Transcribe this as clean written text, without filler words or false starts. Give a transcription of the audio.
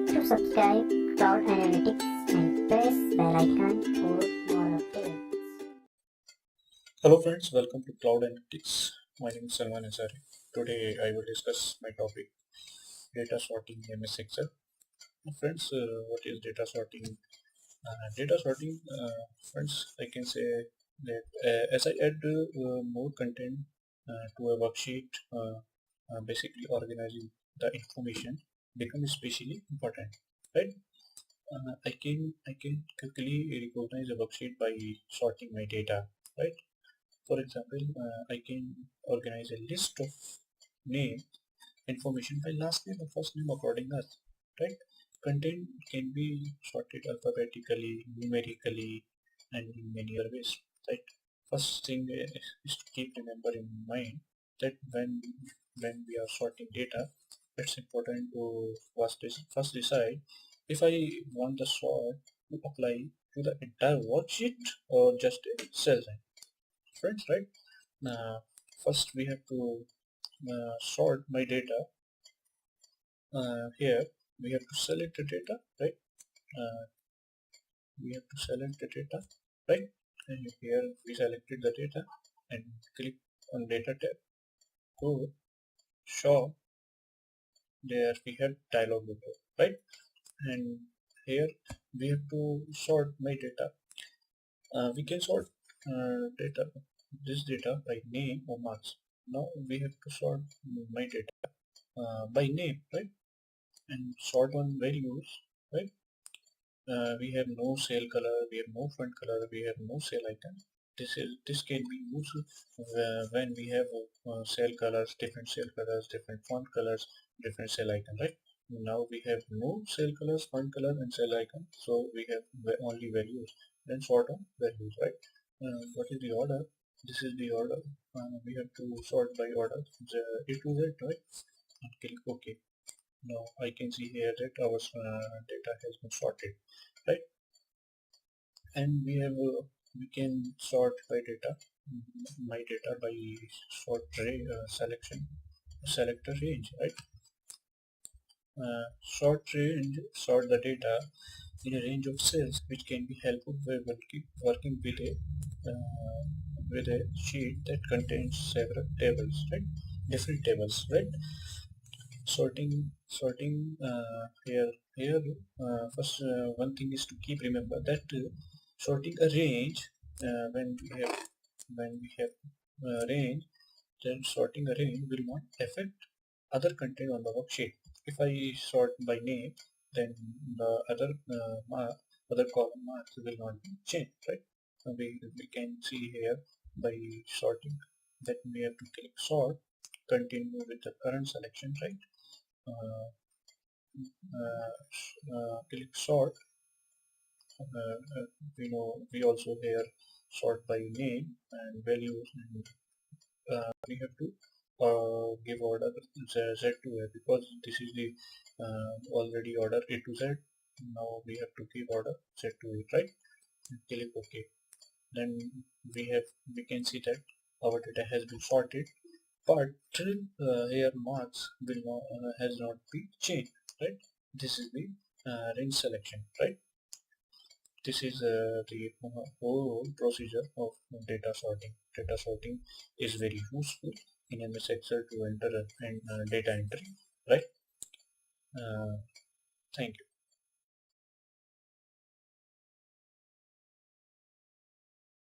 forget to subscribe Cloud Analytics and press bell icon for more updates. Hello friends, welcome to Cloud Analytics. My name is Salman Ansari. Today I will discuss my topic data sorting in MS Excel. Friends, what is data sorting? Data sorting, friends, I can say that as I add more content to a worksheet, basically organizing the information becomes especially important, right? I can quickly recognize a worksheet by sorting my data, right? For example, I can organize a list of name information by last name or first name according as, right? Content can be sorted alphabetically, numerically, and in many other ways, right? First thing is to keep remember in mind that when we are sorting data, it's important to first decide if I want the sort to apply to the entire worksheet or just a cell line, friends, right? First we have to sort my data. Here we have to select the data, right? uh, we have to select the data, right? And here we selected the data and click on data tab, go show. There we have dialog window, right? And here we have to sort my data. We can sort this data by name or marks. Now we have to sort my data by name, right? And sort on values, right? We have no cell color, we have no font color, we have no cell icon. This can be used when we have cell colors, different font colors, different cell icon, right? Now we have no cell colors, font color, and cell icon, so we have only values. Then sort on values, right? What is the order? This is the order. We have to sort by order, A to Z, right? And click OK. Now I can see here that our data has been sorted, right? And we can sort by data, my data by selector range, right? Sort the data in a range of cells, which can be helpful when working with a sheet that contains several tables, right? Different tables, right? Sorting here first one thing is to keep remember that sorting a range, when we have range, then sorting a range will not affect other content on the worksheet. If I sort by name, then the other column marks will not be changed, right? We can see here by sorting that we have to click sort, continue with the current selection, right? uh, click sort. We also here sort by name and values, and we have to give order Z to A, because this is the already order A to Z. Now we have to give order Z to A, right? And click OK. Then we can see that our data has been sorted, but here marks will not, has not been changed, right? This is the range selection, right? This is the whole procedure of data sorting. Data sorting is very useful in MS Excel to enter and data entry, right? Thank you.